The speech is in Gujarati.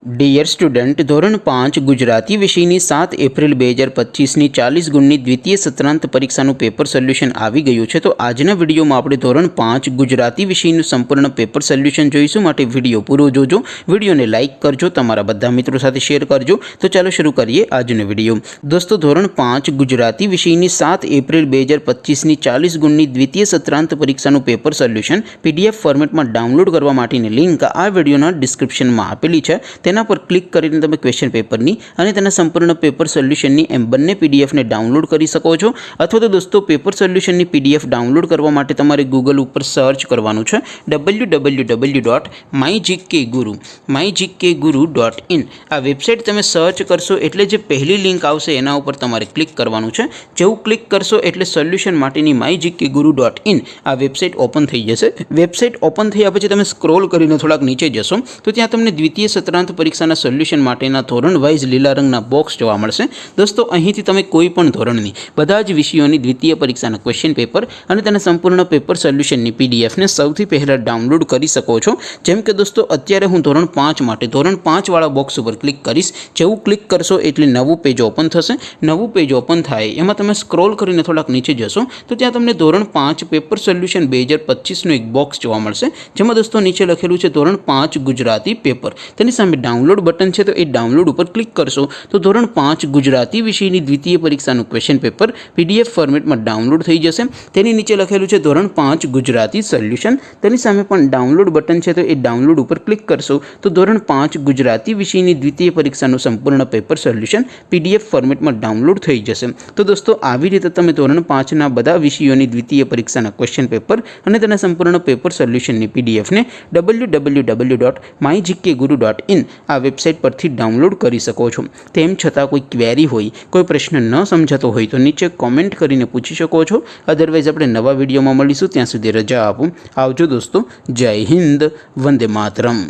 डियर स्टूडेंट धोरण 5 गुजराती विषयની 7 એપ્રિલ 2025ની 40 ગુણની દ્વિતીય સત્રાંત પરીક્ષાનું પેપર સોલ્યુશન આવી ગયું છે। તો આજના વિડીયોમાં આપણે ધોરણ 5 ગુજરાતી વિષયનું સંપૂર્ણ પેપર સોલ્યુશન જોઈશું। માટે વિડીયો પૂરો જોજો, વિડીયોને લાઇક કરજો, તમારા બધા મિત્રો સાથે શેર કરજો। તો ચાલો શરૂ કરીએ આજનો વિડીયો। દોસ્તો ધોરણ 5 ગુજરાતી વિષયની 7 એપ્રિલ 2025ની 40 ગુણની દ્વિતીય સત્રાંત પરીક્ષાનું પેપર સોલ્યુશન પીડીએફ ફોર્મેટમાં ડાઉનલોડ કરવા માટેની લિંક આ વિડીયોના ડિસ્ક્રિપ્શનમાં આપેલી છે। તેના પર ક્લિક કરીને તમે ક્વેશ્ચન પેપરની અને તેના સંપૂર્ણ પેપર સોલ્યુશનની એમ બંને પીડીએફને ડાઉનલોડ કરી શકો છો। અથવા તો દોસ્તો પેપર સોલ્યુશનની પીડીએફ ડાઉનલોડ કરવા માટે તમારે ગૂગલ ઉપર સર્ચ કરવાનું છે www.mygkguru.in। આ વેબસાઇટ તમે સર્ચ કરશો એટલે જે પહેલી લિંક આવશે એના ઉપર તમારે ક્લિક કરવાનું છે। જેવું ક્લિક કરશો એટલે સોલ્યુશન માટેની mygkguru.in આ વેબસાઇટ ઓપન થઈ જશે। વેબસાઇટ ઓપન થયા પછી તમે સ્ક્રોલ કરીને થોડાક નીચે જશો તો ત્યાં તમને દ્વિતીય સત્રાંત પરીક્ષાના સોલ્યુશન માટેના ધોરણ વાઇઝ લીલા રંગના બોક્સ જોવા મળશે। દોસ્તો અહીંથી તમે કોઈ પણ ધોરણની બધા જ વિષયોની દ્વિતીય પરીક્ષાના ક્વેશ્ચન પેપર અને તેના સંપૂર્ણ પેપર સોલ્યુશનની પીડીએફને સૌથી પહેલાં ડાઉનલોડ કરી શકો છો। જેમ કે દોસ્તો અત્યારે હું ધોરણ 5 માટે ધોરણ 5 વાળા બોક્સ ઉપર ક્લિક કરીશ। જેવું ક્લિક કરશો એટલે નવું પેજ ઓપન થશે। નવું પેજ ઓપન થાય એમાં તમે સ્ક્રોલ કરીને થોડાક નીચે જશો તો ત્યાં તમને ધોરણ 5 પેપર સોલ્યુશન 2025નું એક બોક્સ જોવા મળશે। જેમાં દોસ્તો નીચે લખેલું છે ધોરણ 5 ગુજરાતી પેપર। તેની સામે ડાઉનલોડ બટન છે તો એ ડાઉનલોડ ઉપર ક્લિક કરશો તો ધોરણ 5 ગુજરાતી વિષયની દ્વિતીય પરીક્ષાનું ક્વેશ્ચન પેપર પીડીએફ ફોર્મેટમાં ડાઉનલોડ થઈ જશે। તેની નીચે લખેલું છે ધોરણ 5 ગુજરાતી સોલ્યુશન। તેની સામે પણ ડાઉનલોડ બટન છે તો એ ડાઉનલોડ ઉપર ક્લિક કરશો તો ધોરણ 5 ગુજરાતી વિષયની દ્વિતીય પરીક્ષાનું સંપૂર્ણ પેપર સોલ્યુશન પીડીએફ ફોર્મેટમાં ડાઉનલોડ થઈ જશે। તો દોસ્તો આવી રીતે તમે ધોરણ 5ના બધા વિષયોની દ્વિતીય પરીક્ષાના ક્વેશ્ચન પેપર અને તેના સંપૂર્ણ પેપર સોલ્યુશનની પીડીએફને www.mygkguru.in આ વેબસાઇટ પરથી ડાઉનલોડ કરી શકો છો। તેમ છતાં કોઈ ક્વેરી હોય, કોઈ પ્રશ્ન ન સમજાતો હોય તો નીચે કોમેન્ટ કરીને પૂછી શકો છો। અધરવાઇઝ આપણે નવા વિડીયોમાં મળીશું, ત્યાં સુધી રજા આપો। આવજો દોસ્તો, જય હિન્દ, વંદે માતરમ।